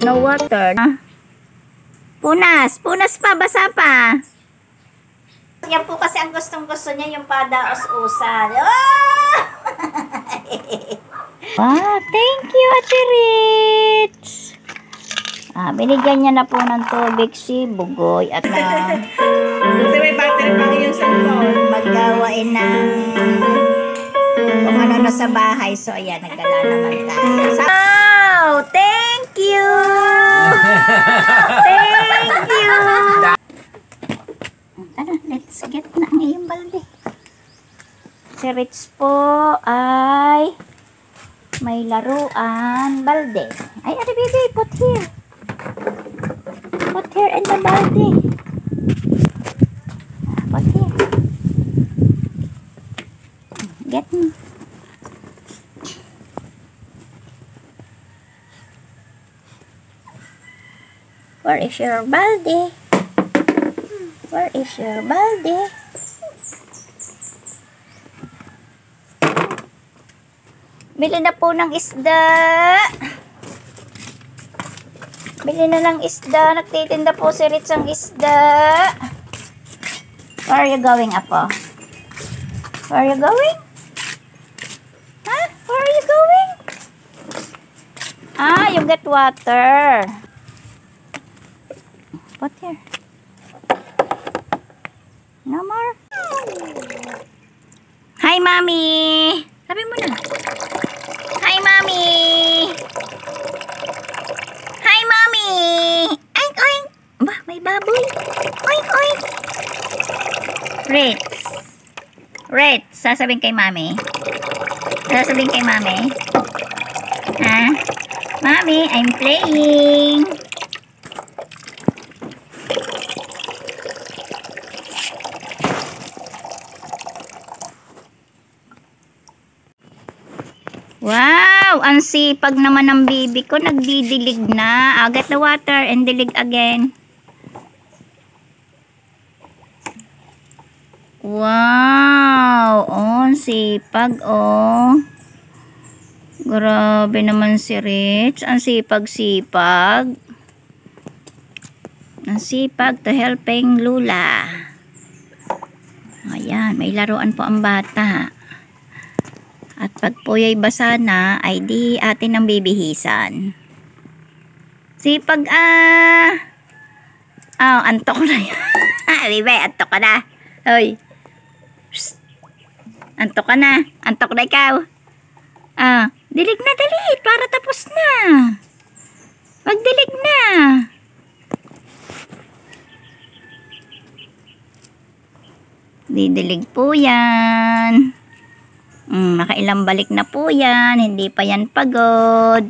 No water. Punas. Punas pa. Basa pa. Yan po kasi ang gustong-gusto niya, yung padaos-usan. Oh! Wow, thank you, Ate Ritz. Binigyan niya na po ng tubig si Bugoy at na Kasi may battery pa yung cellphone. maggawain ng kung ano na sa bahay. So, ayan, nagdala naman tayo. Wow! Thank you! Thank you! Tara, let's get na ang iyong balde. Si Ritz po ay may laruan balde. Ay, ate baby, put here. Put here in the balde. Put here. Get me. Where is your balde? Where is your balde? Bili na po ng isda. Bili na ng isda. Nagtitinda po si Ritz ang isda. Where are you going, Apo? Where are you going? Huh? Where are you going? You get water. Put here. No more. Hi, Mommy. Sabi mo na. Hi, Mommy. Hi, Mommy. Oink, oink. Bah, may baboy. Oink, oink. Ritz. Ritz, sasabihin kay Mommy. Sasabihin kay Mommy. Ha? Mommy, I'm playing. Wow! Ang sipag naman ng baby ko. Nagdidilig na. Get the water and dilig again. Wow! Oh, ang sipag, oh. Grabe naman si Ritz. Ang sipag-sipag. Ang sipag to helping Lula. Ayan, may laruan po ang bata. At pag po ay basa na, ay di atin ang bibihisan. Sipag, antok na yan. Bibi, antok ka na. Hoy. Psst. Antok ka na. Antok na ikaw. Dilig na dali. Para tapos na. Magdilig na. Didilig po yan. Nakailang balik na po yan. Hindi pa yan pagod.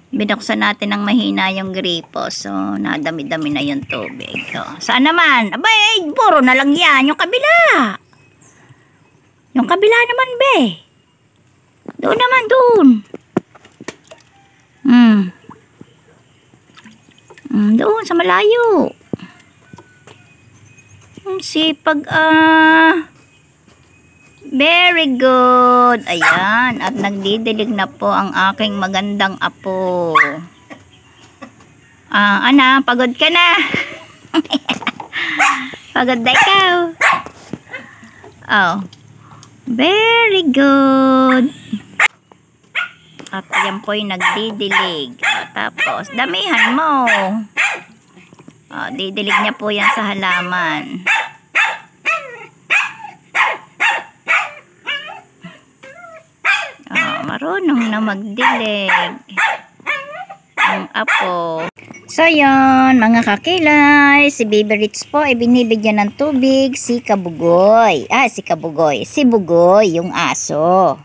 Binuksan natin ng mahina yung gripo. So, nadami-dami na yung tubig. So, saan naman? Abay, puro na lang yan. Yung kabila. Yung kabila naman, be. Doon naman, doon. Doon, sa malayo. Sipag, very good. Ayan, at nagdidilig na po ang aking magandang apo. Ana, pagod ka na. Pagod na ikaw. Oh, very good. At yan po yung nagdidilig. Tapos, damihan mo. Didilig niya po yan sa halaman. Marunong na magdilig ang apo. So yun, mga kakilay, si Baby Ritz po ay binibigyan ng tubig si Kabugoy. Si Bugoy, yung aso.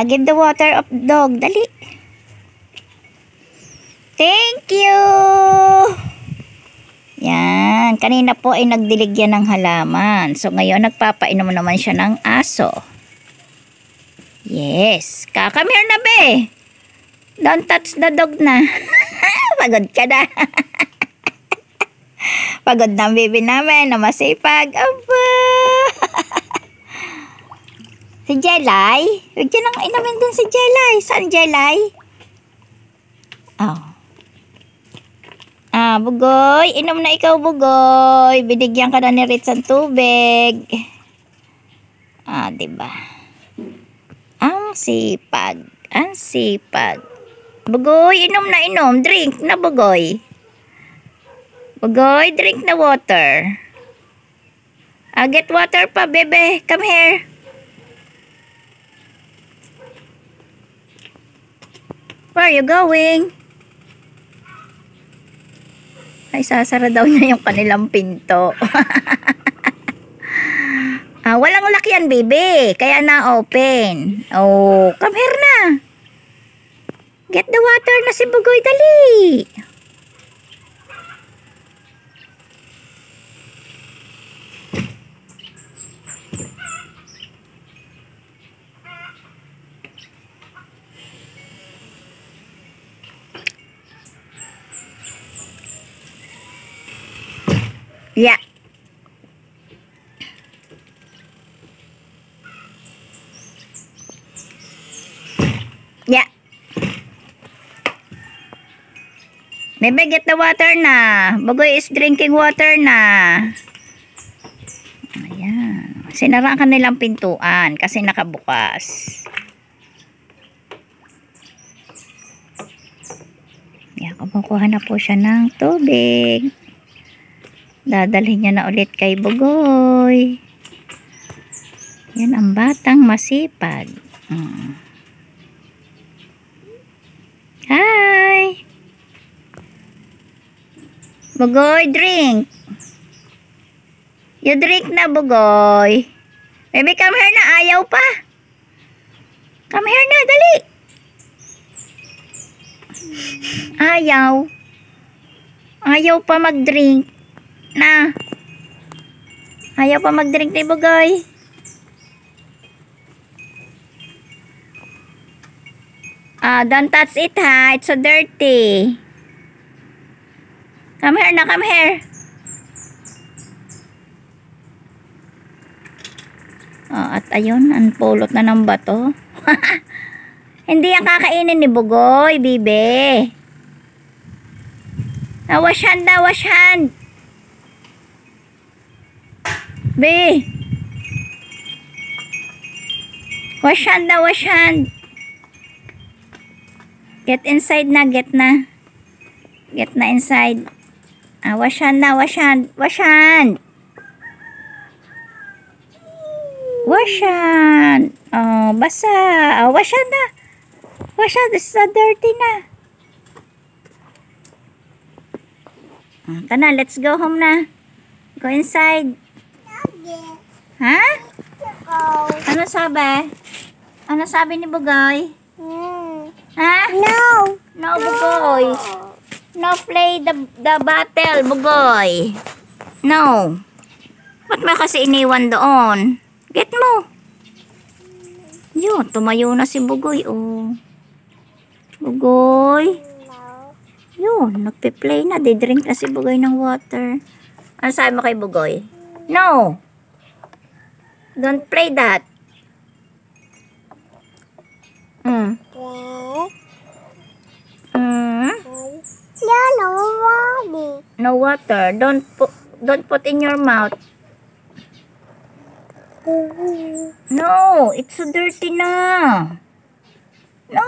Give the water of dog. Dali. Thank you. Yan. Kanina po ay nagdilig yan ng halaman. So ngayon nagpapainom naman siya ng aso. Yes. Come here na, be. Don't touch the dog na. Pagod ka na. Pagod na ang baby namin na masipag. Aba. Si Jelay? Huwag dyan ang inumin din si Jelay. Saan Jelay? Oh. Bugoy. Inom na ikaw, Bugoy. Binigyan ka na ni Ritz ang tubig. Diba? Ang sipag. Ang sipag. Bugoy, inom na inom. Drink na, Bugoy. Bugoy, drink na water. Get water pa, bebe. Come here. Where are you going? Ay, sasara daw niya yung kanilang pinto. Walang lock yan, baby. Kaya na-open. Oh, come here na. Get the water na si Bugoy, dali. Yeah. Yeah. Baby, get the water na. Bugoy is drinking water na. Ayan. Sinara ang kanilang pintuan kasi nakabukas. Ayan, kumukuha na po siya ng tubig. Dadalhin niya na ulit kay Bugoy. Yan ang batang masipag. Hi! Bugoy, drink. You drink na, Bugoy. Baby, come here na. Ayaw pa. Come here na, dali. Ayaw. Ayaw pa mag-drink. Na. Ayaw pa mag-drink ni Bugoy. Don't touch it, ha. It's so dirty. Come here na, come here. At ayun, pulot na ng bato. Hindi yan kakainin ni Bugoy, bibe. Wash hand na, wash hand. Be. Wash hand na, wash hand. Get inside na, get na. Get na inside. Wash hand na, wash hand. Wash hand. Wash hand. Basa. Wash hand na. Wash hand. This is dirty na. Tana, let's go home na. Go inside. Ha? Ano sabi? Ano sabi ni Bugoy? Ha? No. No, Bugoy. No play the battle, Bugoy. No. Ba't mo kasi iniwan doon? Get mo. Yun, tumayo na si Bugoy, oh. Bugoy. Yun, nagpe-play na. Di-drink na si Bugoy ng water. Ano sabi mo kay Bugoy? No. Don't play that. No water. No water. Don't put in your mouth. No, it's so dirty na. No.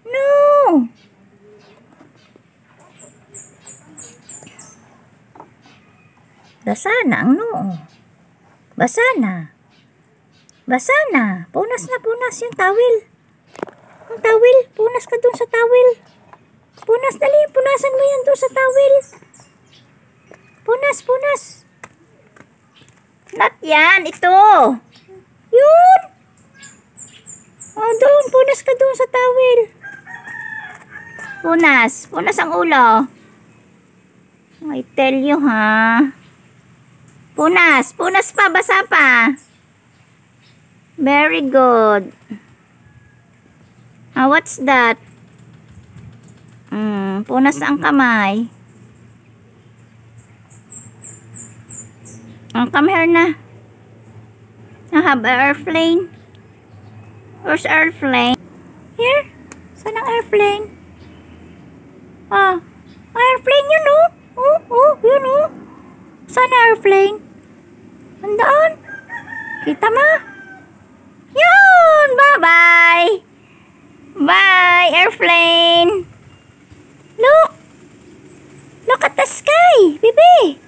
No. Basa na ang noo. Basa na. Basa na. Punas na, punas yung towel. Ang towel. Punas ka dun sa towel. Punas, dali. Punasan mo yan dun sa towel. Punas, punas. Not yan. Ito. Yun. Doon. Punas ka dun sa towel. Punas. Punas ang ulo. I tell you, ha. Punas. Punas pa. Basa pa. Very good. What's that? Punas na ang kamay. Come here na. I have an airplane. Where's airplane? Here? Saan ang airplane? Ah, airplane yun oh. Oh, yun oh. Saan ang airplane? Andaan? Kita mo? Yun! Bye-bye! Bye, airplane! Look! Look at the sky, baby!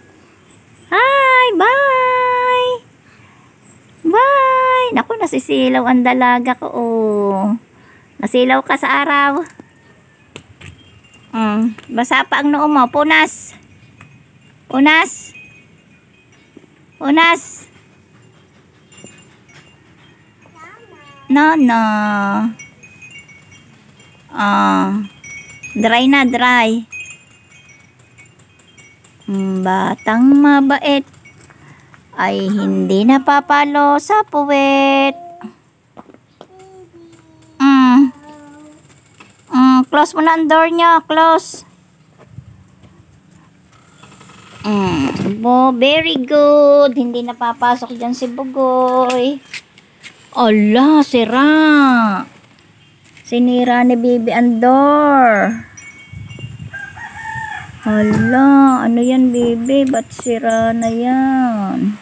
Hi, bye! Bye! Naku, nasisilaw ang dalaga ko, oh. Nasilaw ka sa araw. Basa pa ang noo mo. Punas! Punas! Punas! No. Dry na, dry. Batang mabait ay hindi napapalo sa puwet. Close mo na ang door niya. Close. Very good. Hindi napapasok dyan si Bugoy. Ala, sira. Sinira ni Bibi ang door. Hala, ano yan, Bibi? Ba't sira na yan?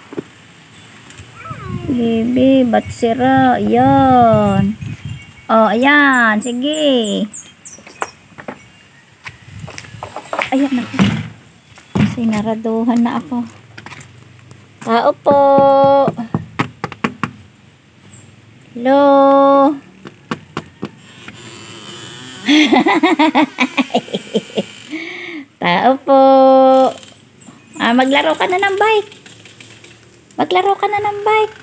Bibi, ba't sira? Yan. Oh, ayan. Sige. Ayan ako. Sinaraduhan na ako. Tao po. Hello. Tao po. Maglaro ka na ng bike. Maglaro ka na ng bike.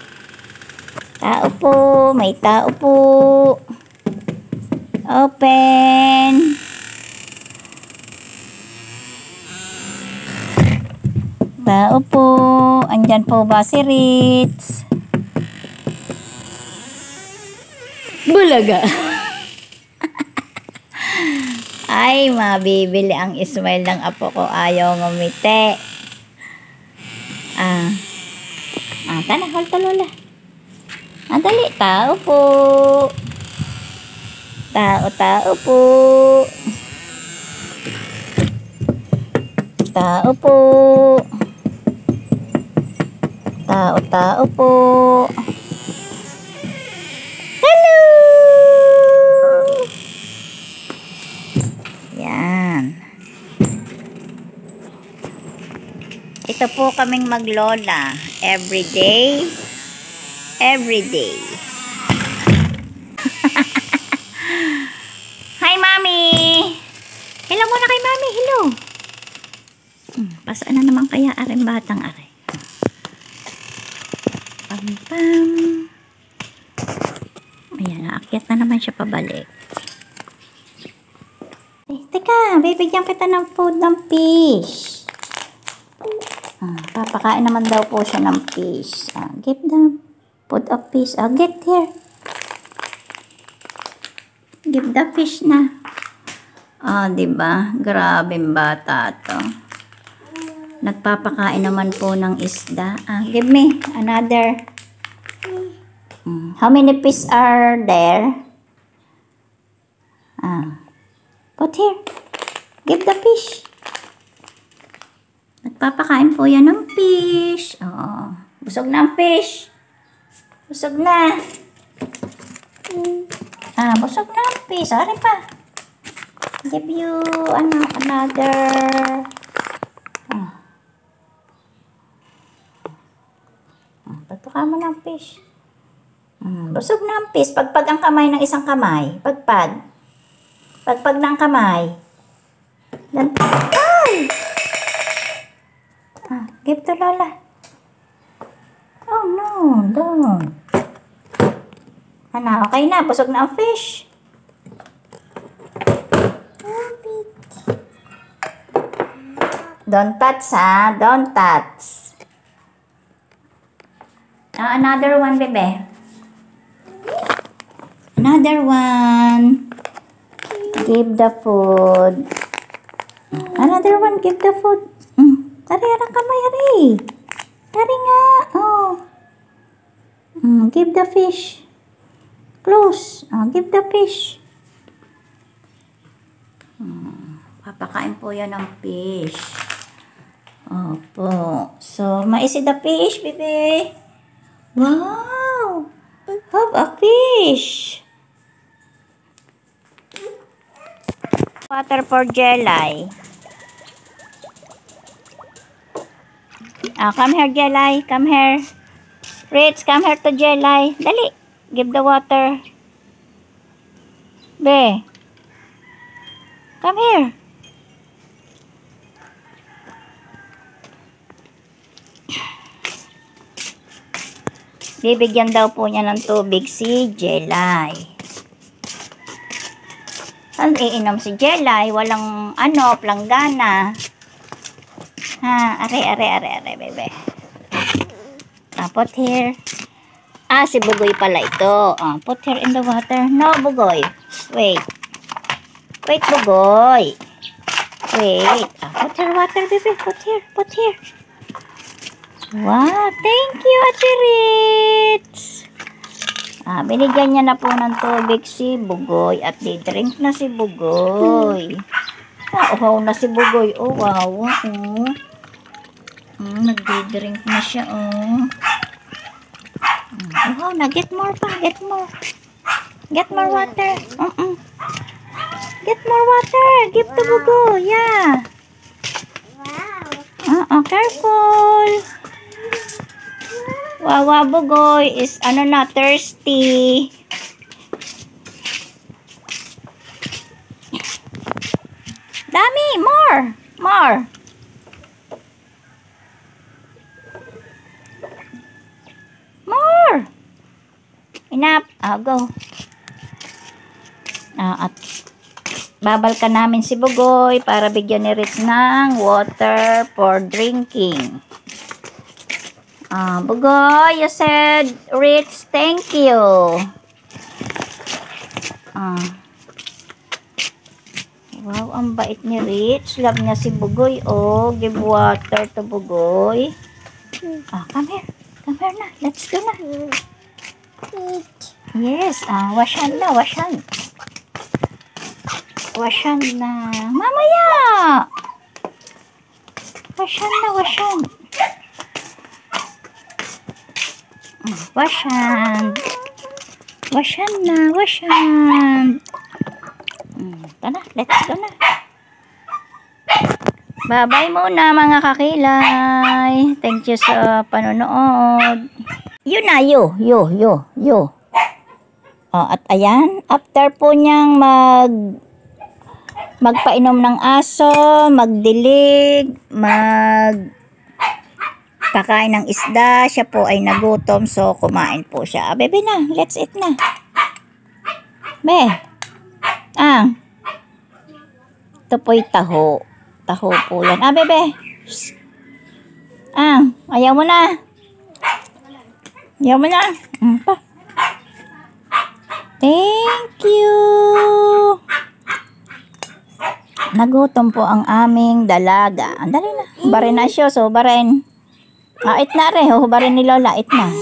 Tao po. May tao po. Open. Tao po. Andyan po ba si Ritz? Bulaga. Ay, mabibili ang smile ng apo ko. Ayaw ngumiti. Tana, hold to lola. Dali. Tao po. Tao po. Tao po. Tao po. Hello! Yan. Ito po kaming maglola. Everyday. Hi, Mami! Hello muna kay Mami. Hello. Pasaan na naman kaya aring batang aray. Pam. Ayan, naakyat na naman siya pabalik. Teka, bibigyan kita ng food ng fish. Papakain naman daw po siya ng fish. Give the food of fish. Get here. Give the fish na. Diba? Grabing bata to. Nagpapakain naman po ng isda. Give me another. How many fish are there? Put here. Give the fish. Nagpapakain po yan ng fish. Busog na ang fish. Busog na. Busog na ang fish. Sorry pa. Give you another. Pagpaka mo ng fish. Busog na ang fish. Pagpag ang kamay ng isang kamay. Pagpag ng kamay. Ay! Give to Lola. Oh no, don't. Okay na. Busog na ang fish. Don't touch, Don't touch. Another one, bebe. Another one. Give the food. Another one, give the food. Tari, anak kamay, hari. Tari nga. Give the fish. Close. Give the fish. Papakain po yan ng fish. Opo. So, maisi the fish, baby. Wow! Have a fish. Water for Jelly. Come here, Jelly. Come here. Ritz, come here to Jelly. Dali. Give the water. Be. Come here. Bibigyan daw po niya ng tubig si Jelly. Ang iinom si Jelly, walang planggana. Are, bebe. Put here. Si Bugoy pala ito. Put here in the water. No, Bugoy. Wait. Wait, Bugoy. Wait. Put here water, baby. Put here. Wow, thank you, Ate Ritz. Binigyan niya na po ng tubig si Bugoy at di-drink na si Bugoy. Uhaw na si Bugoy. Oh, wow. Nagdi-drink na siya, Uhaw na. Get more pa. Get more. Get more water. Get more water. Give to Bugoy. Yeah. Careful. Wawa Bugoy is thirsty. Dami, more. Enough. Go. At babalkan namin si Bugoy para bigyan ni Ritz ng water for drinking. Bugoy, you said, Ritz, thank you. Wow, ang bait ni Ritz. Love niya si Bugoy. Give water to Bugoy. Come here. Come here na. Let's go na. Yes. Wash hand na. Wash hand. Wash hand na. Mamaya. Wash hand na. Wash hand. Wash hand. Wash hand na. Wash hand. Ito na. Let's go na. Bye-bye muna mga kakilay. Thank you sa panonood. Yun na. Yo. At ayan. After po niyang magpainom ng aso, magdilig, pakain ng isda, siya po ay nagutom, so kumain po siya. Bebe na, let's eat na. Be. Ito po'y taho. Taho po yan. Bebe. Ayaw mo na. Ayaw mo na. Pa. Thank you. Nagutom po ang aming dalaga. Andali na. Barin na siya. So, barin. It na rin. Barin ni Lola. It na.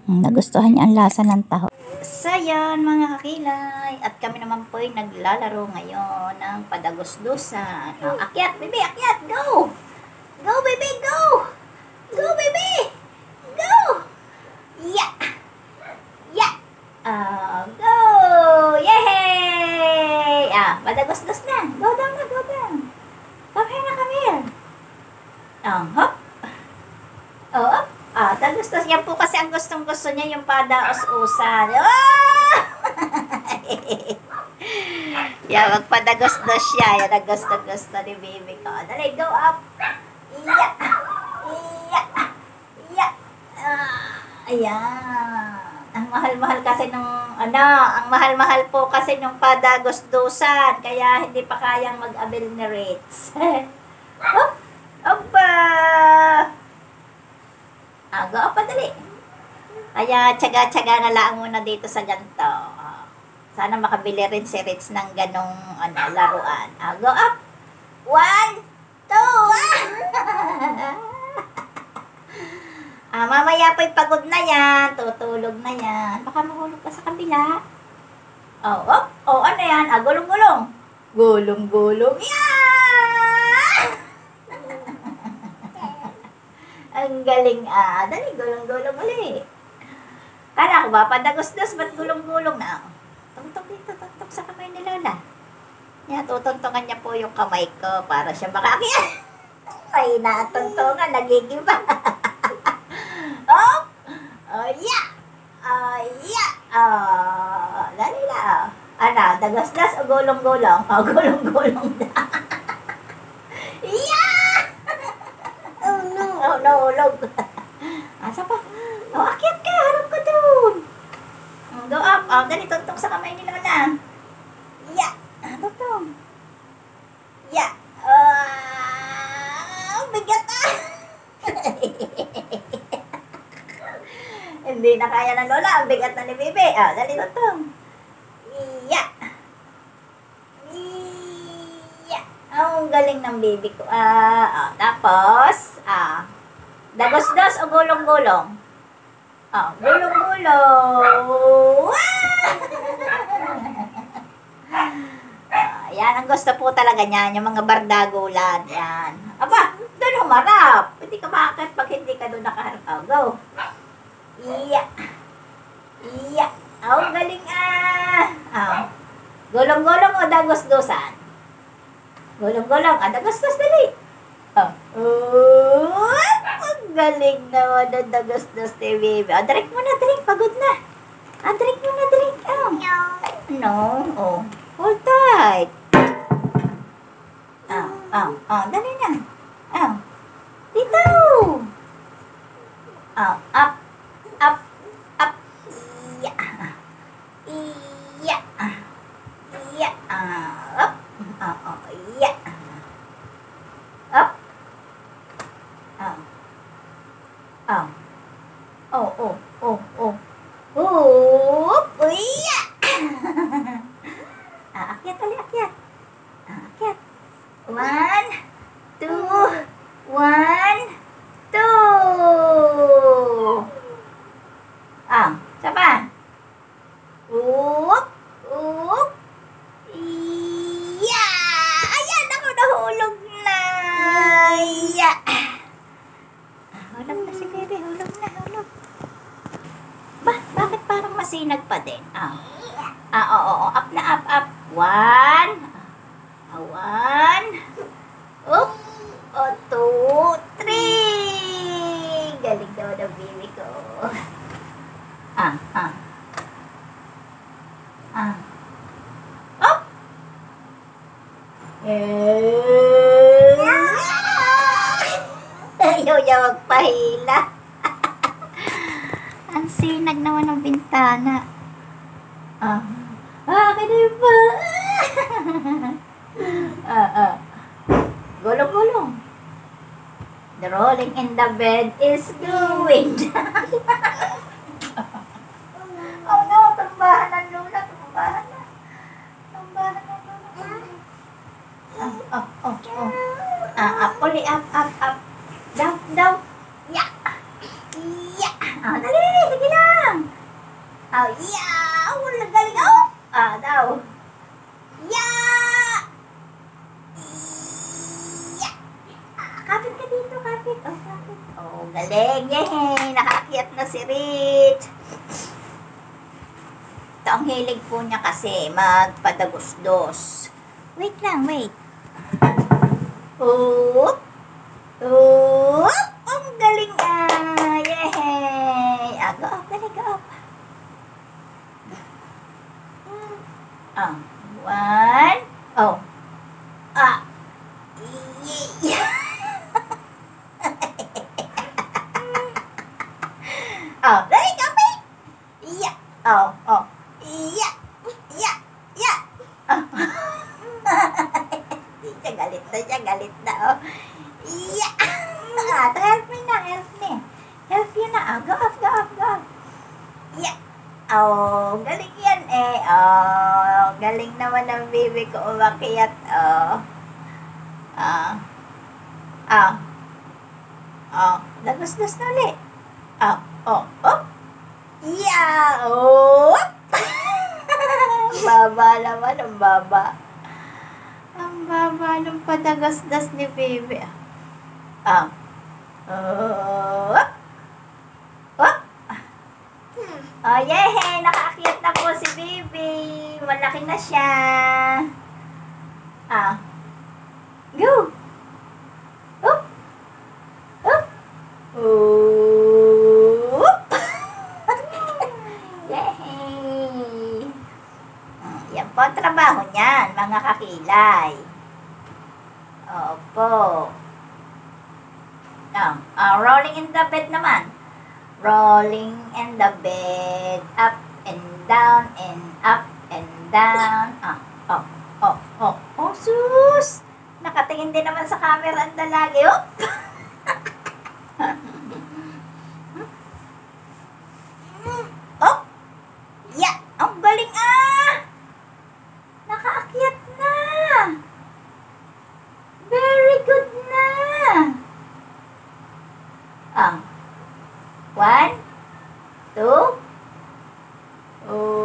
Nagustuhan niya ang lasa ng taho. So, yan mga kakilay. At kami naman po ay naglalaro ngayon ng padagos-dusan. Akyat, baby. Akyat. Go. Go, baby. Go. Go, baby. Go. Yeah. Go. Yay! Padagos-dos na. Go down na, go down. Come here na, come here. Hop. Up. Tagos-dos. Yan po kasi ang gustong-gusto niya, yung padaos-usan. Yan, magpadagos-dos siya. Yan, ang gusto-gusto ni baby ko. Dali, go up. Yeah. Ayan. Ang mahal-mahal kasi ang mahal-mahal po kasi nung padagos-dusan. Kaya hindi pa kayang mag-abil ni Ritz. Opa! Go up, dali. Kaya tsaga-tsaga na lang muna dito sa ganito. Sana makabili rin si Ritz ng ganong laruan. Go up. 1, 2, Mamaya po'y pagod na yan. Tutulog na yan. Baka mahulog ka sa kabila. Ano yan? Gulong-gulong. Gulong-gulong. Yan! Ang galing, Dali, gulong-gulong ulit. Kala ko ba, padagos-dos, ba't gulong-gulong na? Tungtong dito, tungtong sa kamay ni Lola. Yan, tutungtungan niya po yung kamay ko para siya makakiyat. Ay, natungtungan, nagigiba. Yeah! Dali na, dagos-dos o gulong-gulong? Gulong-gulong na. Yeah! Oh no. Nahulog. Asa pa? Akyat ka, harap ka dun. Go up. Dali, tuntong sa kamay ni Lola. Yeah. Tuntong. Yeah. Bigat Hindi na kaya ng Lola. Ang bigat na ni Bibi. Dali, tuntong. Yeah. Yeah. Ang galing ng baby ko. Tapos, dagos-dos o gulong-gulong? Gulong-gulong. Yan ang gusto po talaga niyan, yung mga bardagulan. Yan. Aba, doon humarap. Hindi ka makakit pag hindi ka doon nakaharap. Go. Iya. Ang galing Gulong-gulong o dagos-dosan? Gulong-gulong. Dagos-dos, dali. Ang galing naman ang dagos-dos ni baby. Drink mo na, drink. Pagod na. Drink mo na, drink. No. Hold tight. Dali na. Dito. Up. Iya. Up. Iya. Up. Iya. Akyat ulit, akyat. Akyat. 1, 2, 1, 2. Sapa? Iya. Ayan, ako nahulog na. Iya. Hulog na si baby, hulog na. Bakit parang masinag pa din? Oo, up na, up. 1. 2, 3. Galing daw ng baby ko. Up. Ayaw niya magpahila. Ang sinag naman ng bintana. Kaya ba? Gulong-gulong. The rolling in the bed is going down. Oh no, tumbahan ng Lola. Tumbahan ng Lola. Up, uli, up. Down. Yeah. Dali, sige lang. Yeah. Wala galing. Down. Yeah. Kapit ka dito, kapit. Kapit. Galing. Yay! Nakaakyat na si Rich. Ito ang hilig po niya kasi magpadagos-dos. Wait lang, wait. Ang galing yay! Go up, dali, go up. 1. Dali, kapit. Yeah. Yeah. Galit na. Yeah. Help me. Help you na. Go up. Yeah. Galing yan galing naman ng baby ko umakyat. Dagos-dos na ulit. Oh, oh, oh. Yeah! Oh! Baba naman, ang baba. Ang baba ng padagasdas ni baby. Ah. Oh! Oh! Oh, yay! Nakaakyat na po si baby. Malaki na siya. Ah. Go! Up! Up! Oh! Yay! Yan po ang trabaho niyan, mga kakilay. Opo. Rolling in the bed naman. Rolling in the bed, up and down and up and down. Oh, oh, oh, oh, sus! Nakatingin din naman sa camera ang dalagi, oh! Oh! Yeah! Ang galing nakaakyat na! Very good na! One, two, oh!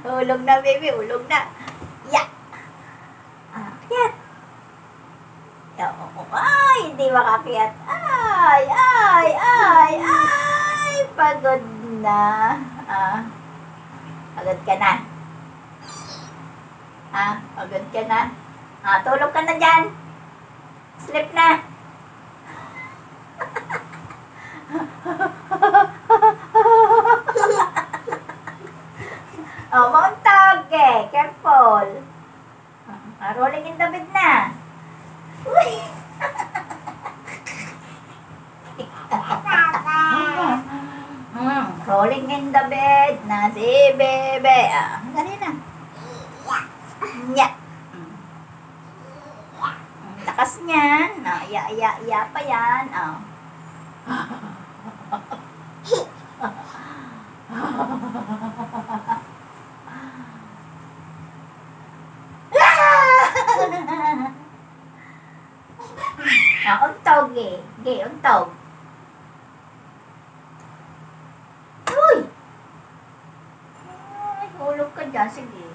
Hulog na, baby. Hulog na. Yeah! Akyat. Ay, hindi makakyat. Ay, ay, ay, ay! Pagod na. Pagod ka na. Pagod ka na. Tulog ka na dyan. Sleep na. Mount Tauge. Careful. Rolling in the bed na. Uy! Rolling in the bed na si bebe. Dali na. Yeah. Lakas niyan. Iya pa yan. Untog eh. Untog. Uy! Ay, hulog ka dyan. Sige.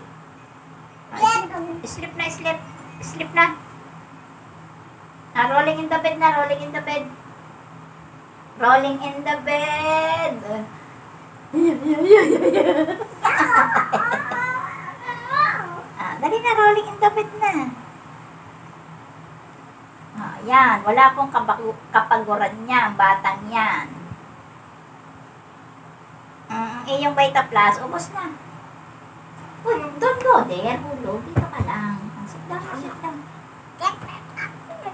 Sleep na, sleep. Sleep na. Rolling in the bed na. Rolling in the bed. Rolling in the bed. Dali na, rolling in the bed na. Yan. Wala pong kapaguran niya, ang batang yan. Yung Vita Plus, ubos na. Uy, don't go there. Hulog. Dito ka lang. Sit down, sit down.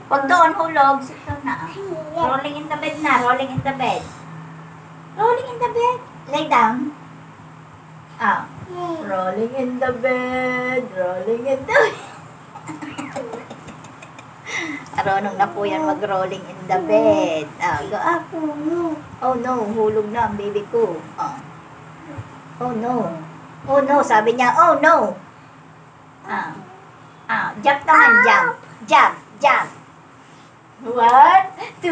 Pag doon hulog, sit down na. Rolling in the bed na. Rolling in the bed. Rolling in the bed. Lay down. Rolling in the bed. Rolling in the bed. Arunong na po yan mag-rolling in the bed. Go up. Oh no, hulog na ang baby ko. Oh no. Oh no, sabi niya, oh no. Jump naman, jump. Jump, jump. 1, 2, 1,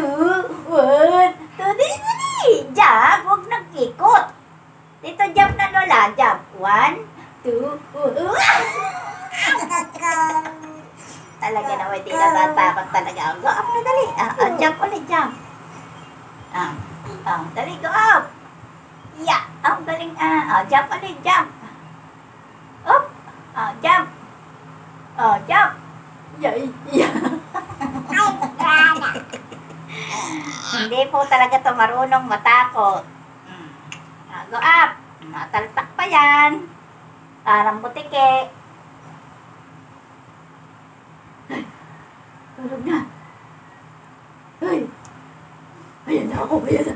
2, dali. Jump, huwag nag-ikot. Dito, jump na lola, jump. 1, 2, talaga naman, di na natatakot talaga. Go up na dali. Jump ulit, jump. Dali, go up. Yeah, ang galing. Jump ulit, jump. Up. Jump. Jump. Yeah. Hindi po talaga ito marunong matakot. Go up. Matalpak pa yan. Parang butike. Tulog na. Ay. Ayan na ako. Ayan na.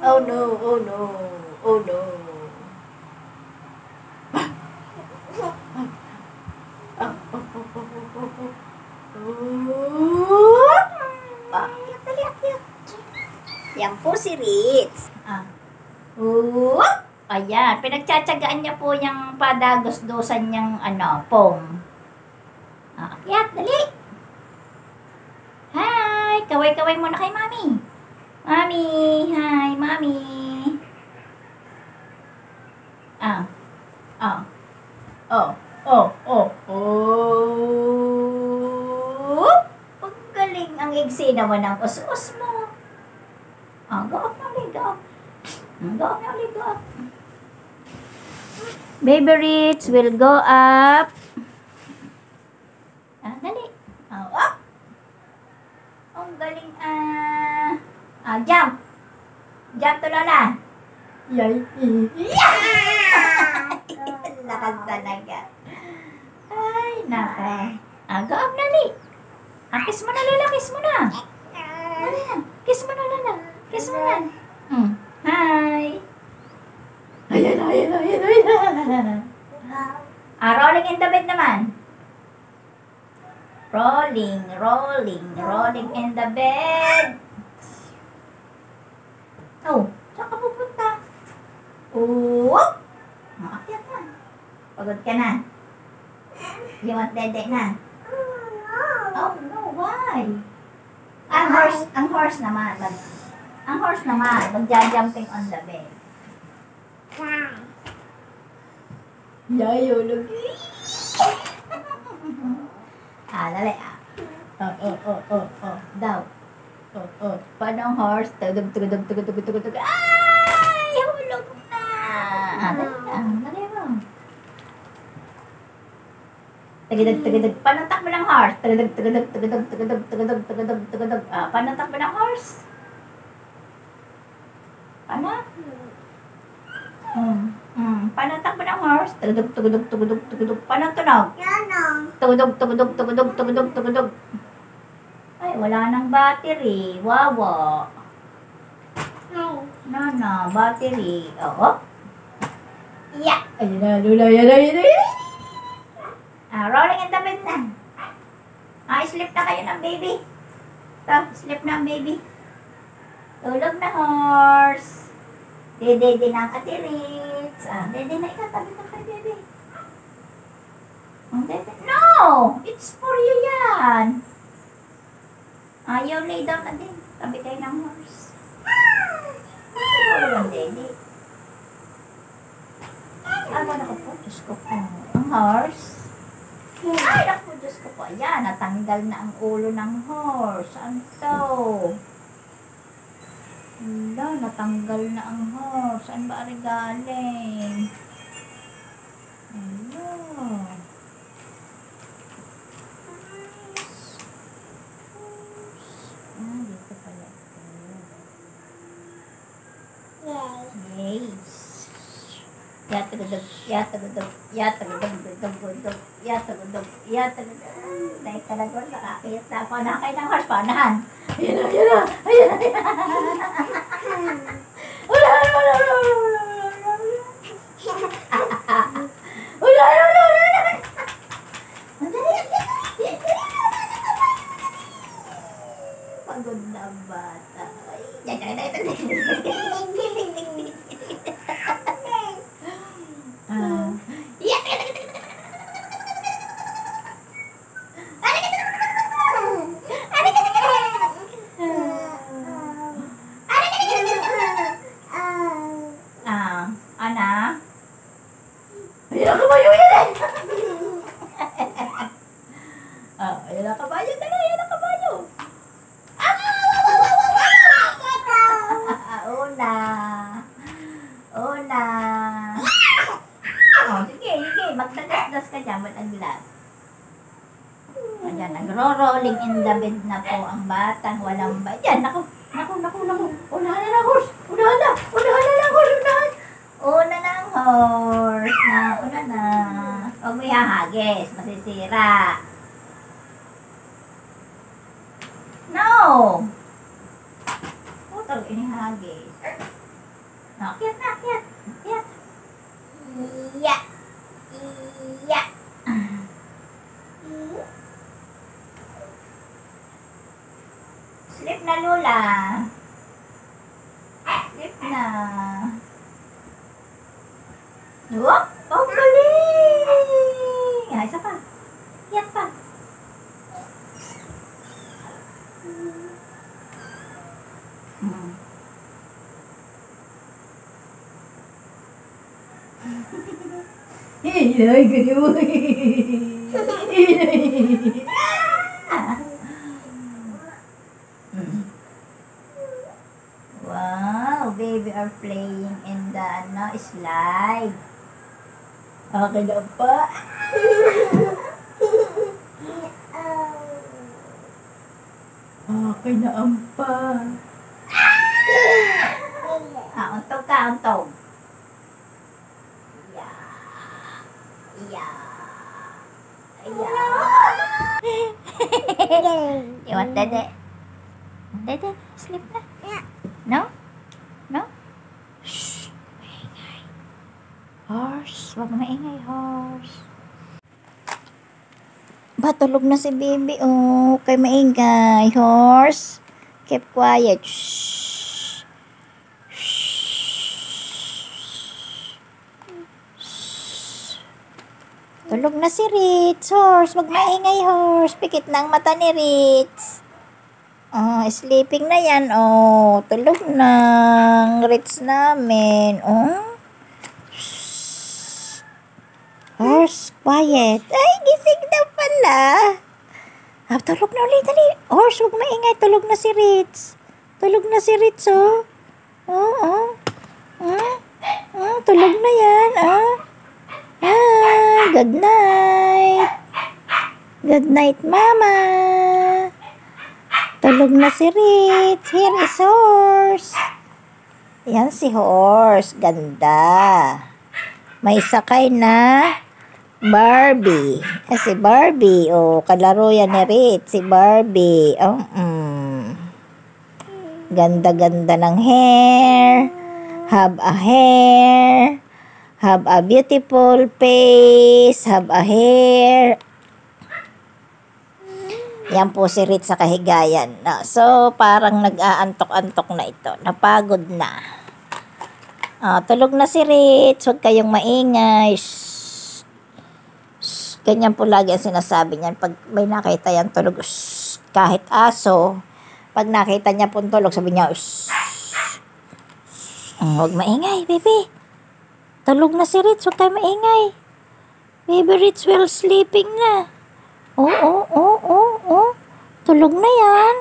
Oh no. Oh no. Oh no. Yan po si Ritz. Ayan, Yan, pinagtsatsagaan niya po yung padagos-dosan niyang pong. Akyat, dali. Hi, kaway-kaway muna kay Mami. Mami, hi, Mami. Ang galing ang igsi naman ng us-us mo. Go up na ulit, go up. Go up na ulit, go up. Baby Ritz will go up. Dali. Up. Ang galing, jump. Jump to Lola. Yay. Lakas talaga. Ay, naka. Go up na, li. Kiss mo na, Lola, kiss mo na. Dali na. Kiss mo na, Lola. Kiss mo na. Hi. Ayan. Rolling in the bed naman. Rolling in the bed. Saan ka pupunta? Akyat na. Pagod ka na. You want dede na? Oh no, why? Ang horse naman. Ang horse naman, magja-jumping on the bed. Yayo, look. Dali. Daw. Paano ang horse? Tugtog. Ay, hulog na. Dali mo. Tagadag. Paano takbo ng horse? Tagadag. Paano takbo ng horse? Paano? Paano takbo ng horse? Tugtog. Paano tunog? Tugtog. Ay, wala nang battery. Wawa. No, battery. Oo. Yeah. Ayun na. Rolling in the bed na. Sleep na kayo ng baby. Sleep na ang baby. Tulog na horse. Dede na ang Ritz. Dede na ikatabi na kay baby. Dede. No! It's for you yan. Ayaw lay down na din. Tabi kayo ng horse. Tulog ang dede. Naku po, Diyos ko po. Ang horse. Ay, naku, Diyos ko po. Ayan, natanggal na ang ulo ng horse. Ano to? Wala, natanggal na ang horse. Saan ba ari galing? Ayun. Dito pala ito. Yes. Yatagudog. Dahil talaga, nakakayat na ako. Nakakay ng horse, panahan. Ayan na. Pagod na bata. Ayan na kabayo. Una. Sige. Magdagas-das ka dyan. Ba't ang glass? Ayan, nagro-rolling in the bed na po ang batang walang ba. Ayan, naku. Unahan na ng horse. Unahan na ng horse. Una ng horse. Una na. Huwag mo ihahagis. Masisira. No! Putol, inihagis. Akyat na. Iya. Sleep na, Lola. Sleep na. Ay, ganun. Wow, baby are playing in the slide. Okay na pa. Okay na ampa. Untog ka, untog. Yeah. You want dede? Dede, sleep na. No? No? Shh. Maingay. Horse. Huwag maingay, horse. Tulog na si baby. Oh, kay maingay. Horse. Keep quiet. Shh. Shh. Tulog na si Ritz. Horse. Huwag maingay, horse. Pikit na ang mata ni Ritz. Oh, sleeping na yan. Oh, tulog na ang Ritz namin. Oh. Horse, quiet. Ay, gising na pala. Tulog na ulit. Dali. Horse, huwag maingay. Tulog na si Ritz. Tulog na si Ritz, oh. Tulog na yan, good night. Good night, Mama. Tulog na si Ritz. Here is horse. Yan si horse. Ganda. May sakay na Barbie. Si Barbie. Oh, kalaro yan ni Ritz. Si Barbie. Ganda-ganda ng hair. Have a hair. Have a beautiful face. Have a hair. Yan po si Ritz sa kahigayan. So, parang nag-aantok-antok na ito. Napagod na. Tulog na si Ritz. Huwag kayong maingay. Shh. Shh. Ganyan po lagi ang sinasabi niyan. Pag may nakita yan tulog, shh. Kahit aso, pag nakita niya po tulog, sabi niya, shh. Huwag maingay, baby. Tulog na si Ritz. Huwag kayong maingay. Baby Ritz will sleeping na. Tulog na yan.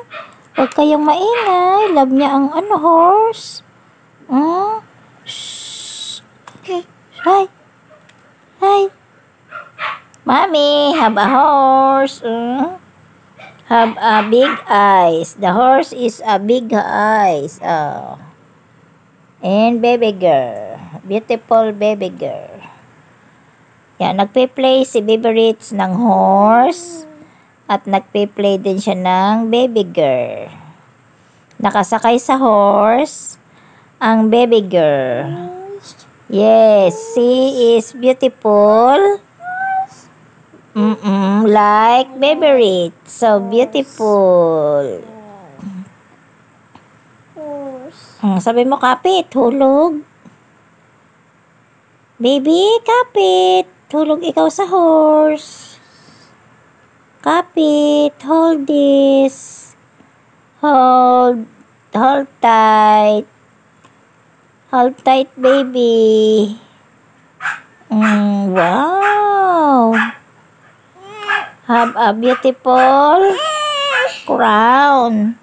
Huwag kayong maingay. Love niya ang horse. Shh. Hi. Hi. Mommy, have a horse. Have a big eyes. The horse is a big eyes. And baby girl. Beautiful baby girl. Yan, nagpe-play si Baby Ritz ng horse. At nagpe-play din siya ng baby girl. Nakasakay sa horse ang baby girl. Yes, she is beautiful. Like Baby Ritz. So beautiful. Sabi mo, kapit, hulog. Baby, kapit. Hulog ikaw sa horse. Kapit, hold this. Hold tight. Hold tight, baby. Wow. Have a beautiful crown.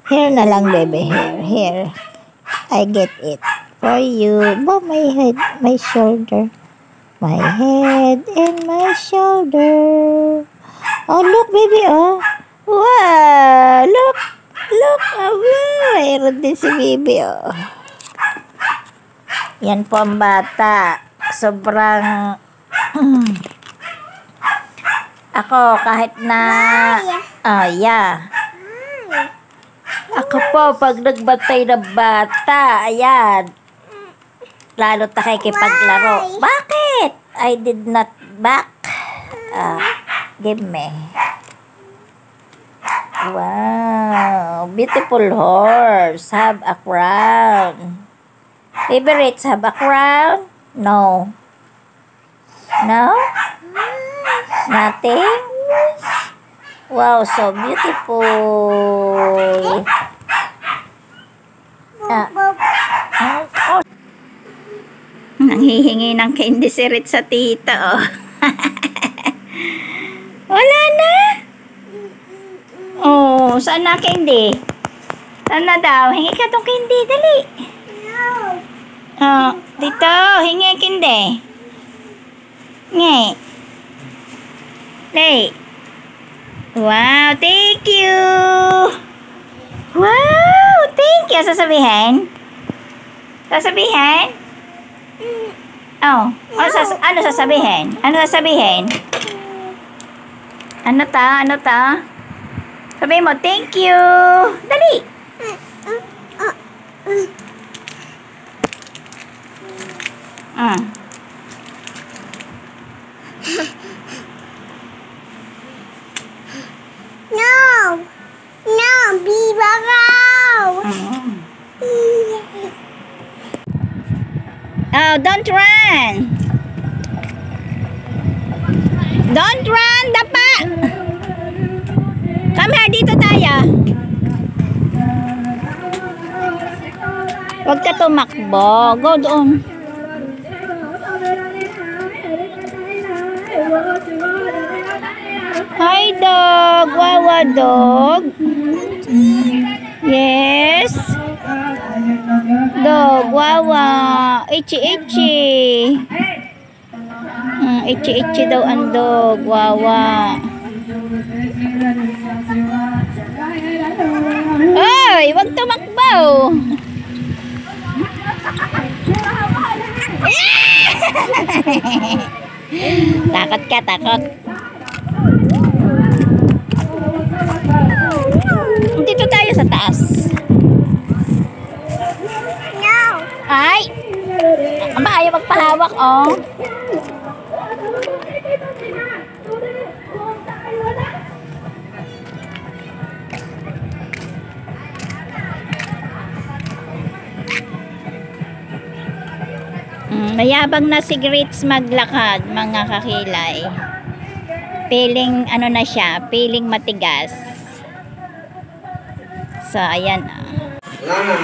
Here na lang, baby. Here. I get it for you. My head, my shoulder. My head and my shoulder. Oh, look, baby, oh. Wow, look. Wow, mayroon din si baby, oh. Yan po ang bata. Sobrang, ako, kahit na, yeah. Ako po, pag nagbantay ng bata, ayan, lalo nakikipaglaro. Bakit? I did not back. Give me. Wow. Beautiful horse. Have a crown. Baby Ritz, have a crown? No. No? Nothing? Wow, so beautiful. Nanghihingi ng candy si Ritz sa tita, oh. Wala na. Oh, saan na candy? Saan na daw? Hingi ka tong candy, dali. Oh, dito, hingi candy. Nge. Dali. Wow, thank you. Wow, thank you. Sasabihin? Sasabihin? Oh, ano sasabihin? Ano sasabihin? Ano ta? Ano ta? Sabihin mo, thank you. Dali. No! No! Biba raw! Oh, don't run. Don't run, dapa. Come here, dito tayo. Huwag ka tumakbo. Go doon. Hi, dog. Wawa, dog. Yes. Dog, wawa. Ichi-ichi. Ichi-ichi daw ang dog. Wawa. Oy, wag tumakbo. Takot ka, takot. Dito tayo sa taas. No! Ay! Aba, ayaw magpahawak, oh. Mayabang na si Grits maglakad, mga kakilay. Piling, ano na siya, piling matigas. So, ayan. Wala na.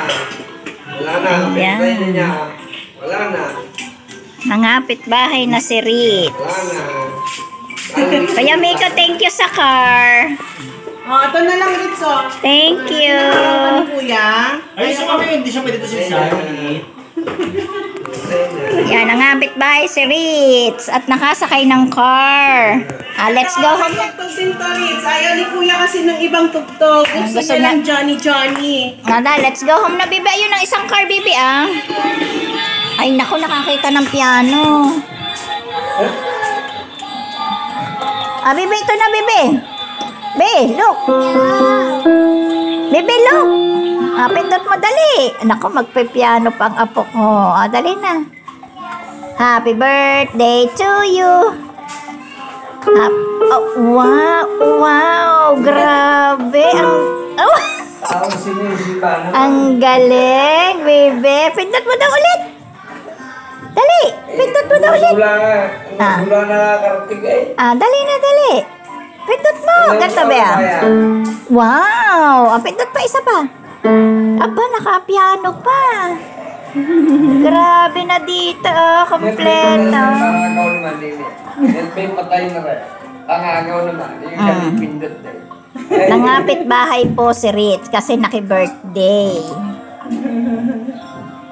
Wala na. Ayan. Kapitbahay na niya. Wala na. Nangapit bahay na si Ritz. Wala na. Kaya Miko, thank you sa car. Oh, ito na lang, Ritz, oh. Thank you. Ano, kuya? Ay, sa kami, hindi siya pwede ito sa Yan, nangapit bahay si Ritz. At nakasakay ng car. Let's go home. Tugtog din to, Ritz. Ayaw ni kuya kasi ng ibang tugtog. Gusto gusto niya niya- ng Johnny. Nada, let's go home na, bibi. Ayun ang isang car, bibi, ah. Ay, naku, nakakita ng piano. Bibi, ito na, bibi. Bibi, look. Bibi, look. Pindot mo, dali. Naku, magpipiano pang apo ko. Dali na. Happy birthday to you. Oh, wow, wow, grabe. Ang galing, bebe. Pindot mo daw ulit. Dali, pindot mo daw ulit. Wala na. Wala na nakakarating eh. Dali na, dali. Pindot mo. Ganto ba yan? Wow, pindot pa, isa pa. Aba, naka-piano pa. Grabe na dito, kompleto. Pangagaw naman din eh. Yan may patay na rin. Pangagaw naman. Yung galing pindot na eh. Nangapit bahay po si Ritz kasi naki-birthday.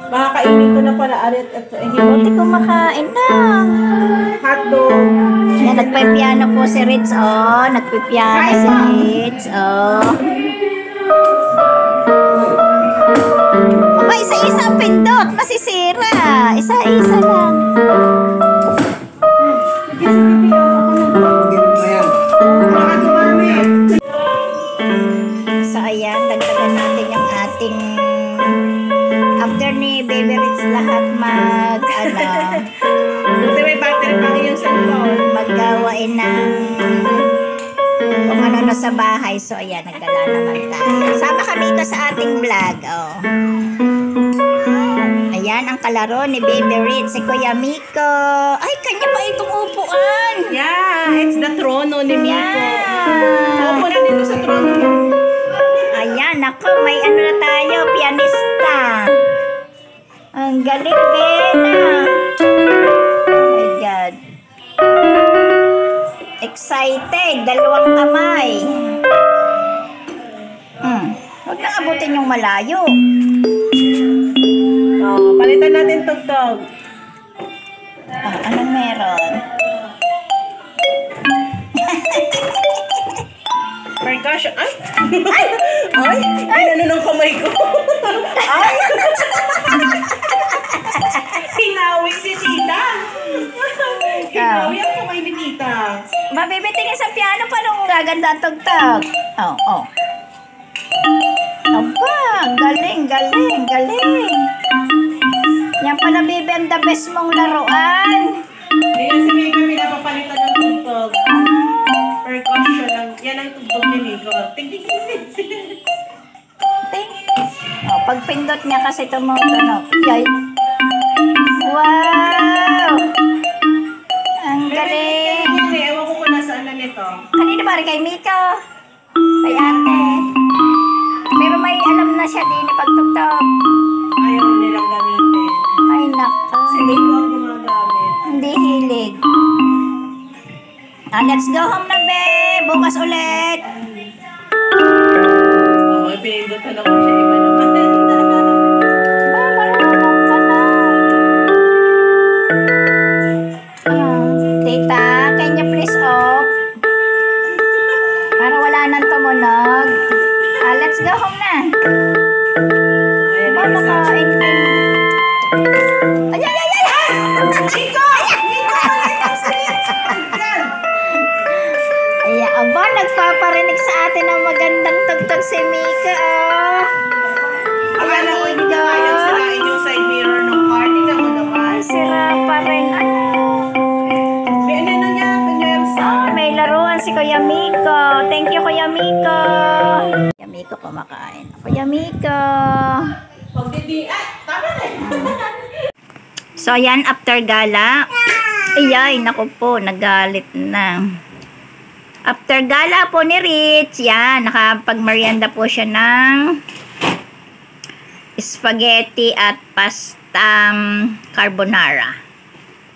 Makakainin ko na pala, Arit. Ito, Buti kumakain na. hotdog. Yan, nagpipiano po si Ritz, oh. Nagpipiano si Ritz, oh. Aba, isa-isa ang pindot. Masisira. Isa-isa lang. Ayan. Baka dumami. So, ayan. Dagdagan natin yung ating after ni Baby Ritz lahat Buti may battery pang yung cellphone. maggawain ng kung ano na sa bahay. So, ayan. Nagdala naman tayo. Sama kami ito sa ating vlog, oh. Ayan, ang kalaro ni Baby Ritz, si Kuya Miko. Ay, kanya pa itong upuan. Yeah, it's the trono ni Miko. Yeah. Upo na dito sa trono. Ayan, ako, may ano na tayo, pianista. Ang galing, Bena. excited. Dalawang kamay. Huwag lang abutin yung malayo. Oh, palitan natin tugtog. Anong meron? Percussion. Ay! Ay! Ay! Ano ng kamay ko? Ay! Hinawi si tita. Hinawi ang kamay ni tita. Mabibitingin sa piano pa nung gaganda ang tugtog. Oh. Aba, galing. Yan pala, baby, ang the best mong laruan. Hindi kasi may kami napapalitan ng tugtog. Percussion lang. Yan ang tugtog ni Miko. Ting. Pag pindot niya kasi tumutunog. Yay. Wow! Ang galing. Ewan ko kung nasaan na nito. Kanina ba rin kay Miko? Kay ate. Pero may alam na siya din pagtugtog. Ayaw nilang gamitin. Ay, nako. Sige ko ang gumagamit. Hindi hilig. Let's go home na, be. Bukas ulit. Oo, pinindot na ako siya. Iba naman. Ba, marunong ka na. Tita, can you please off? Para wala nang tumunog. Let's go home na. Ayan, Ba, nakain din. Ay! Nico! Ayan, aba, nagpaparinig sa atin ng magandang tugtog si Mika, oh. Akala ko hindi na kayang sirain yung side mirror ng car. Tingnan mo naman. Sira pa rin. May ano na niya? May laruan si Kuya Miko. Thank you, Kuya Miko. Kuya Miko kumakain. Kuya Miko. Tama na eh. So, yan, after gala. Ay, naku po, nagalit na. After gala po ni Ritz, yan, nakapag-merienda po siya ng spaghetti at pasta carbonara.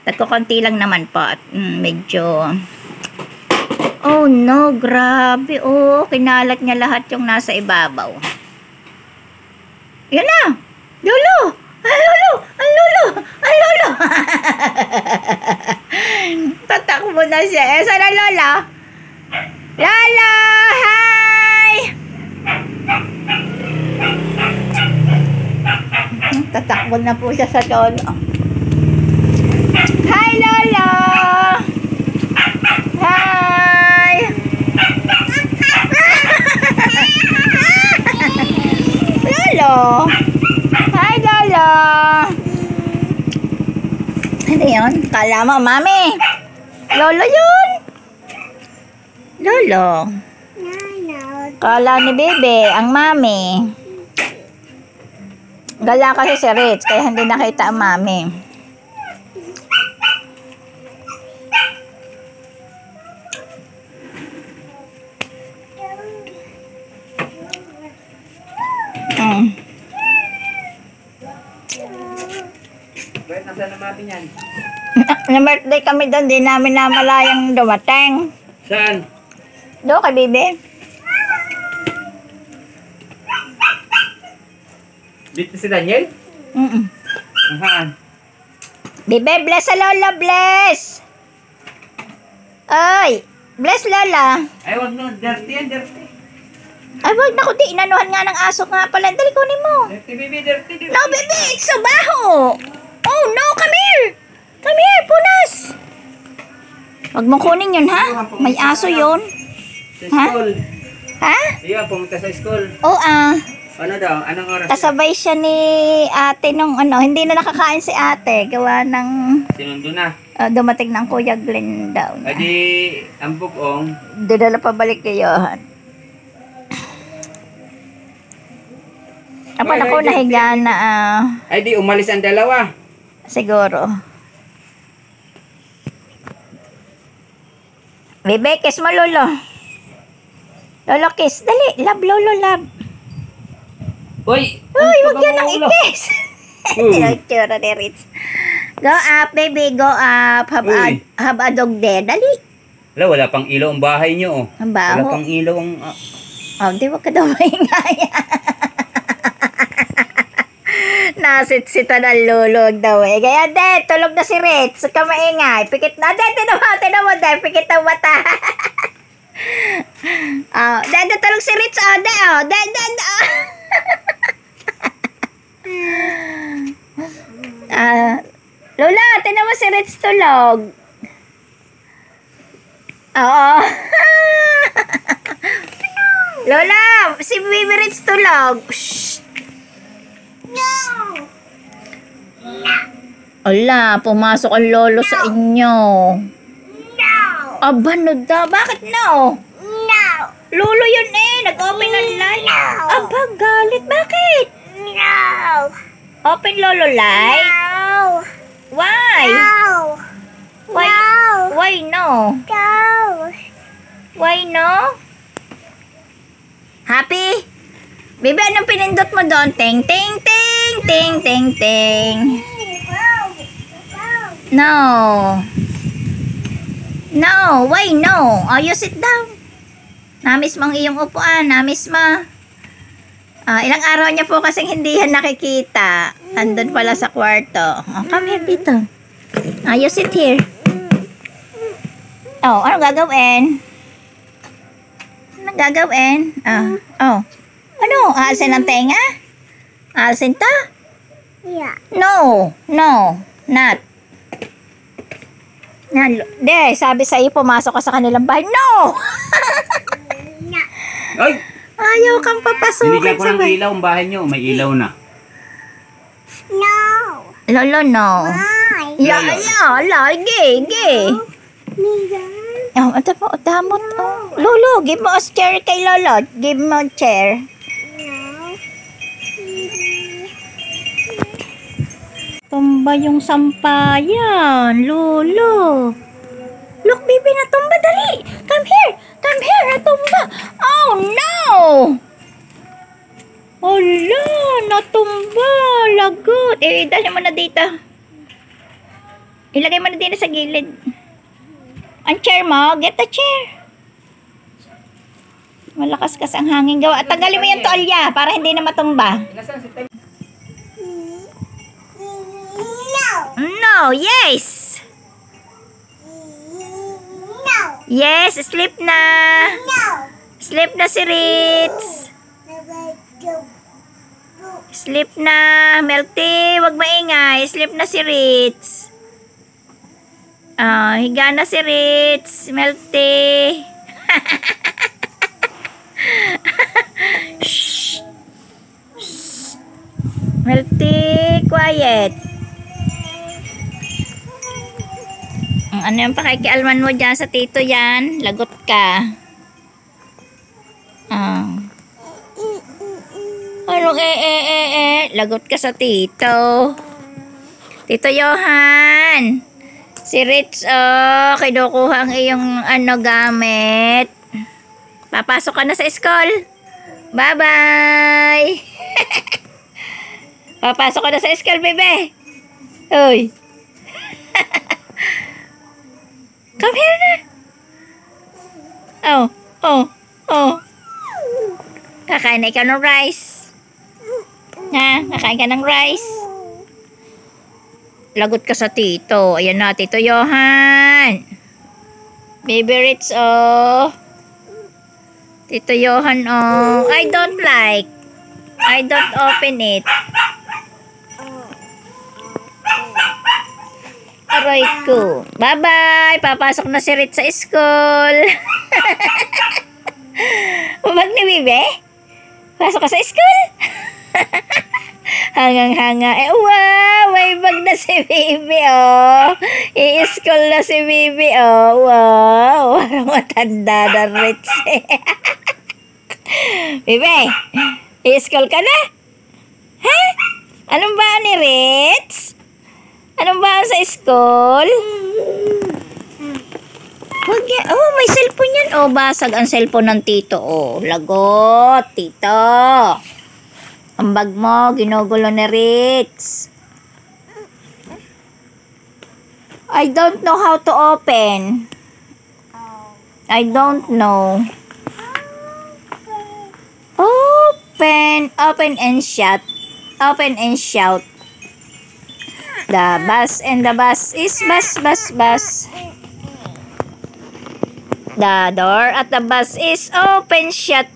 Nagkukunti lang naman po at medyo... Oh no, grabe. Oh, kinalat niya lahat yung nasa ibabaw. Yan na! Lolo! Ang lolo! Tatakbo na siya. Saan na lola? Lola! Hi! Tatakbo na po siya sa lolo. Hi, Lolo! Hi! Lolo! Hi, Lolo! Ano yun? Kala mo, mami! Lolo yun! Lolo! Kala ni Bebe, ang mami. Gala kasi si Ritz, kaya hindi nakita ang mami. Bakit nasa na natin yan? Na-birthday kami doon, di namin namalayang dumating. Saan? Doon kay Bebe. Dito si Daniel? Saan? Bebe, bless sa Lola, bless! Ay, bless Lola. Ay, wag no. Dirty yan, dirty. Ay, wag na ko, di inanuhan nga ng aso nga pala. Dali, kunin mo. Dirty, baby, dirty, dirty. No, Bebe, it's so baho. Oh, no, come here. Come here, punas. Wag mo kunin yun, ha? May aso yun. Sa Ha? school. Ha? Iya, pumunta sa school. Oh, Ano daw? Anong oras? kasabay siya ni ate nung hindi na nakakain si ate. Gawa ng Sinundo na. dumating ng Kuya Glenn daw Ay niya. di, ang bukong. Dinala pabalik kay Johan. Apa na ko nahiga na Ay di, umalis ang dalawa. siguro. Bebe, kiss mo lolo. Lolo, kiss. Dali, love, lolo, love. Uy! Uy, huwag yan ang i-kiss. Uy. Tinagtsura ni Ritz. Go up, baby. Go up. Have Uy. a dog there. Dali. Wala pang ilaw ang bahay nyo, oh. Ang Wala baho. pang ilaw ang... Oh, di wag ka daw maingay. Nasit-sita ng lulog daw eh. Kaya de, tulog na si Ritz. Huwag ka maingay. Pikit na. De, tinan mo, de. Pikit ang mata. Oh, de, tulog si Ritz. Oh, de, oh. De. Lola, tinan mo si Ritz tulog. Oo. Lola, si Baby Ritz tulog. Shh. Ala, pumasok ang lolo sa inyo. Aba, no daw. Bakit no? Lolo yun eh. Nag-open ang light. Aba, galit. Bakit? Open lolo light? Why? Why no? Why no? Happy? Baby, anong pinindot mo doon? Ting, ting, ting, ting, ting, ting. No. No, why no? Oh, you sit down. Namiss mo ang iyong upuan. Namiss mo. Ilang araw niya po kasing hindi yan nakikita. Andun pala sa kwarto. Oh, come here dito. You sit here. Oh, anong gagawin? Anong gagawin? Oh. Ano? Aalsin ang tenga? Aalsin ta? Yeah. No, not. De, sabi sa iyo, pumasok ka sa kanilang bahay. No! Ay! Ayaw kang papasukin Binigyan ko sa ng bahay. ilaw ang bahay nyo. May ilaw na. Lolo, no. Yeah, lagi. Oh, ito po, damot. Oh. Lolo, give mo a chair kay Lolo. Give mo a chair. Tumba yung sampayan, Lolo. Look, baby, natumba, dali. Come here, natumba. Oh, no. Hala, natumba. Lagot. Dali mo na dito. Ilagay mo na dito sa gilid. Ang chair mo, get a chair. Malakas kasi ang hangin gawa. Tanggalin mo yung tuwalya para hindi na matumba. No, yes. Yes, sleep na. Sleep na si Ritz. Sleep na. Melty, wag maingay. Sleep na si Ritz. Higa na si Ritz. Melty. Shh. Melty, quiet. Ano yung pakikialman mo dyan sa tito yan? Lagot ka. Ano Lagot ka sa tito. Tito Johan. Si Ritz, kinukuha ang iyong gamit. Papasok ka na sa school. Bye-bye. Papasok ka na sa school, bebe. Uy. Come here na. Oh. Kakain na ikaw ng rice. Kakain ka ng rice. Lagot ka sa tito. Ayan na, Tito Johan. Baby Ritz, Tito Johan, I don't like. I don't open it. Aray ko. Bye-bye. Papasok na si Ritz sa school. Umag ni Bibe? Pasok ka sa school? Hangang-hanga. Wow! May bag na si Bibe, I-school na si Bibe, Wow! Parang matanda na Ritz. Bibe, i-school ka na? Ha? Anong ba ni Ritz? Anong ba sa school? Wag yan. May cellphone yan. Basag ang cellphone ng tito. Lagot, tito. Ang bag mo, ginugulo ni Ritz. I don't know how to open. I don't know. Open and shut. Open and shout. The bus and the bus is bus. The door at the bus is open, shut.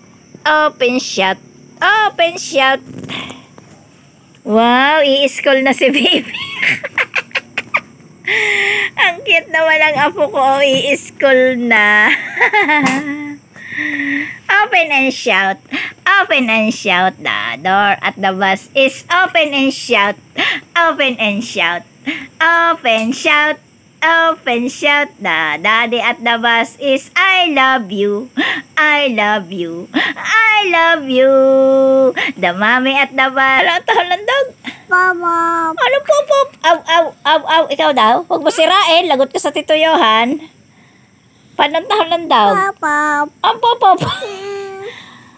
Open, shut. Open, shut. Wow, i-school na si baby. Ang cute naman ang apo ko, i-school na. Open and shout. Open and shout. The door at the bus is open and shout. Open and shout. Open, shout. Open, shout. The daddy at the bus is I love you. I love you. I love you. The mommy at the bus. Alam, tahanan dog. Mama. Ano po? Aw. Ikaw daw. Huwag mo sirain. Lagot ka sa Tito Johan. Panantahan lang daw. Papa. Ang pop.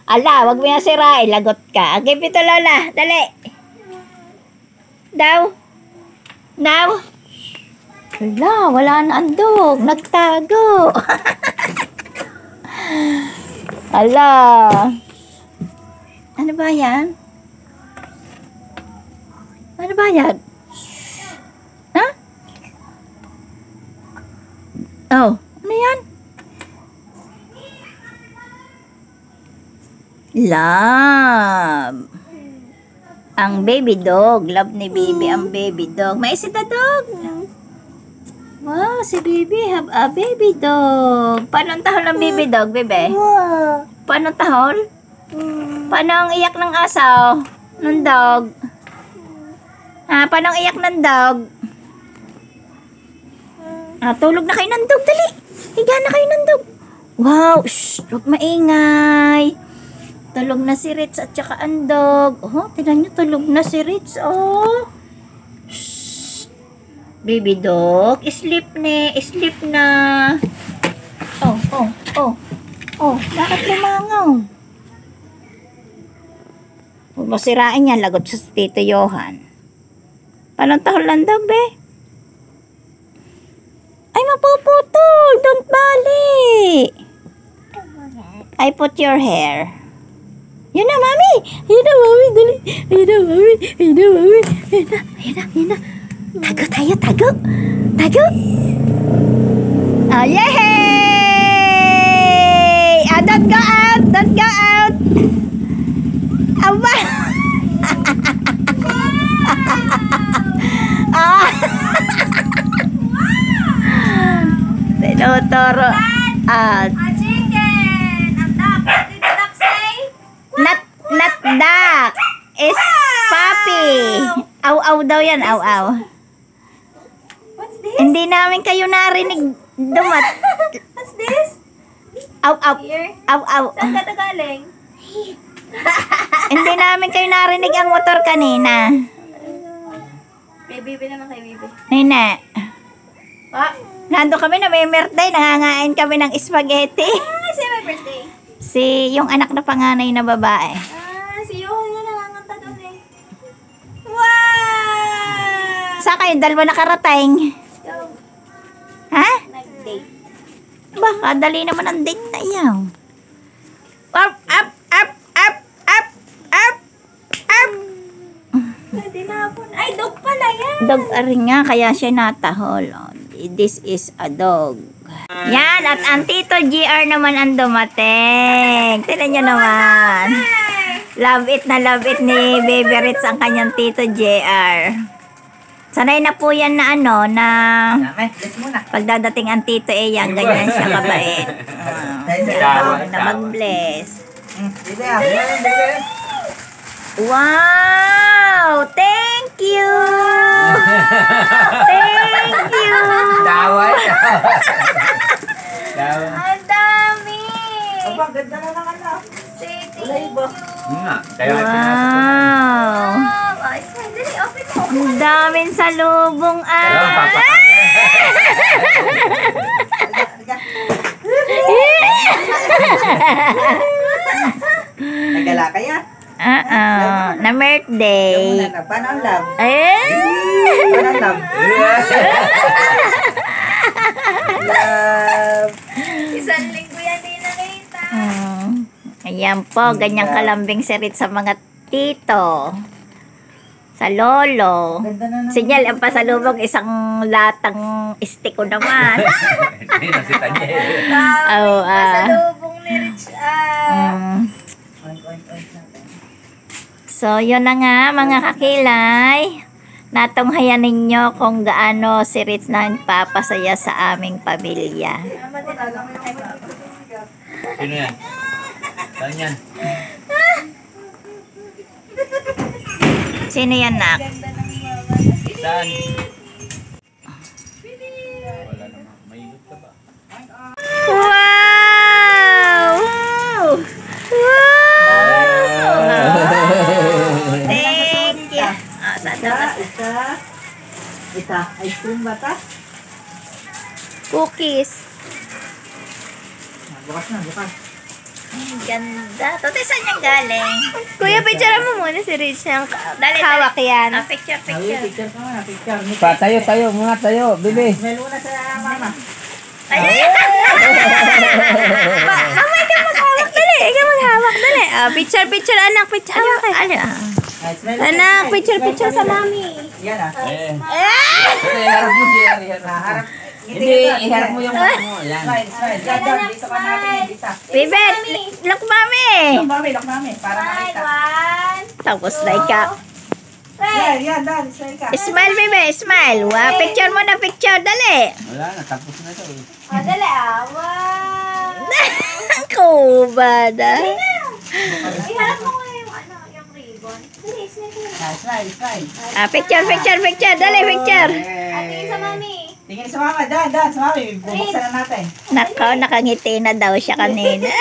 Ala, wag mo yan sirain. Lagot ka. Okay, Pito Lola. Dali. Daw. Ala, wala na ang dog. Nagtago. Ala. Ano ba yan? Ha? Oh, ano yan? Love. Ang baby dog. Love ni baby ang baby dog. May isita dog. Wow, si baby have a baby dog. Paano ang tahol ng baby dog, bebe? Paano ang tahol? Paano ang iyak ng asaw? Ng dog? Ha, paano ang iyak ng dog? Tulog na kayo ng dog, dali. Higa na kayo ng dog. Wow, shh, huwag maingay. Tulog na si Ritz at saka ang dog. Oh, tignan nyo, tulog na si Ritz, oh. Shh. Baby dog, sleep na. Oh, bakit lumangaw? Huwag mo sirain yan, lagot sa Tito Johan. Paano tahol lang dog, be? Ay, mapuputol! Don't bali! I put your hair. Yun na, mami! Dali! Yun na. Tago! Oh, yay! Don't go out! Aba! Tinuturo out. Chicken. Ang duck. What did the duck say? Not duck. Is puppy. Aw daw yan, aw. What's this? Hindi namin kayo narinig dumat. What's this? Aw. Here. Aw. Saan ka galing? Hindi namin kayo narinig ang motor kanina. Baby naman kay baby. Nina. What? Nando kami na may birthday, nangangain kami ng spaghetti. Say my birthday. Yung anak na panganay na babae. Si Yohan na nanganganta doon eh. Wow! Saan kayo? Dalawa nakarating. Let's go. Ha? Nag-date. Baka dali naman ang date na iyaw. Up. Pwede na po. Ay, dog pala yan. Dog rin nga, kaya siya natahol. Oh, this is a dog. Yan, at ang Tito GR naman ang dumating. Tignan nyo naman. Love it ni Baby Ritz ang kanyang Tito JR. Sanay na po yan na pagdadating ang Tito yan, ganyan siya kabait. Na mag-bless. Wow! Thank you! Daway. Ang dami. Aba, ganda na lang anak. Say Wala iba. Wow! Oh, smile. Dali, open mo. Ang daming salubong Nagala kaya? na birthday. Paano ang love? Ayun! Paano ang love? Love. Isang link Yan po, ganyang kalambing si Ritz sa mga tito. Sa lolo. Ganda na naman. Sinyal ang pasalubong isang latang istiko naman. Hindi na si Tanya eh. Oh, Pasalubong ni Rich. So, yun na nga mga kakilay. Natunghayan ninyo kung gaano si Ritz na papasaya sa aming pamilya. Sino yan? Saan yan? Sino yan, nak? Saan? Wala naman. May igot ka ba? Wow! Wow! Thank you. Ah, Isa. Ice cream ba ta? cookies. Bukas na, bukas. Ang ganda. Tote, saan yan galing? Kuya, picture mo muna si Rich. Dali, Hawak yan. Ah, picture, Ay, picture. picture ka muna, picture. Pa, tayo muna tayo, bibi. Smell muna sa mama. Ay, Mamay ka maghawak. Dali, ikaw maghawak. Dali. Picture, anak. Picture. Hawak eh. ano? Ay, smell. Anak, smell, picture smell sa kabila. mami. Yan ah. Iharap mo siya, Harap. Hindi, iharap mo yung mata mo. Yan. Smile, smile. Dad, dito ka natin. Dito. Bibet, look mami. Look mami. Para makita. One. Tapos na ikaw. Yan, dad. Smile ka. Smile, bebe, smile. Wow, picture mo na picture, dali. Wala na, tapos na ito eh. Dali Wow. Ang kubada. Iharap mo nga yung ribbon. Dali, Smile, smile. Picture, dali, picture. Tingin sa mami. Tingin sa mama, dad, sa mami. Bubuksan na natin. Nakaw, nakangiti na daw siya kanina.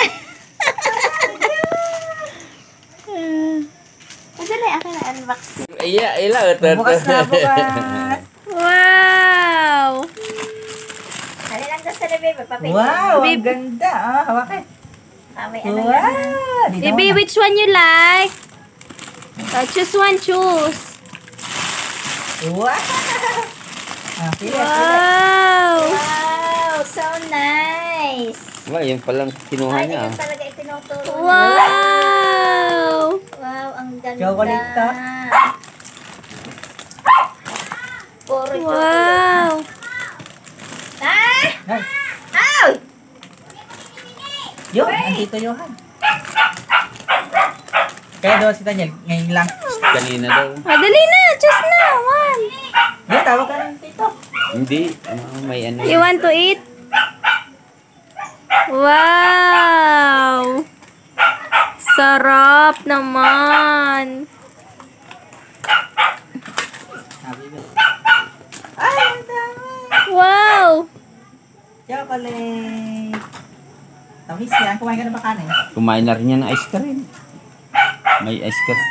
Dali, akin na unbox. Ila. Bukas na, bukas. Wow. Dali lang daw sa bebe, papicture. Wow, ang ganda. Hawakin. May ano yan. Wow. Dito Baby, muna. which one you like? Choose one, choose. Wow. Pili. Wow. Wow, so nice. Wala, yun palang kinuha Ay, niya. yun talaga itinuturo niya. Wow. Wow, ang ganda. Chocolate to. Puro Wow. Ah! Ay, Ow! yun, andito Johan. Kaya doon si Daniel, ngayon lang. Kanina daw. Dali na. Choose na. One. Yan, tawag ka ng tito. Hindi. May ano. You want to eat? Wow. Sarap naman. Ay, ang dami. Wow. Chocolate. Tamis yan. Kumain ka na ba kanin? Kumain na rin yan ng ice cream. May ice cream.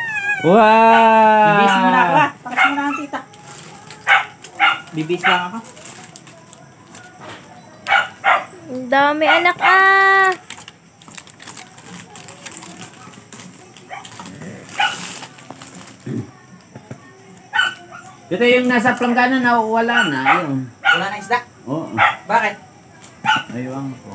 Bibis mo na ako Wow! ah. Pakas mo na ang tita. Bibis lang ako. Ang dami anak Ito yung nasa planggana na wala na. Yun. Wala na isda. Oo. Bakit? Ayun ko.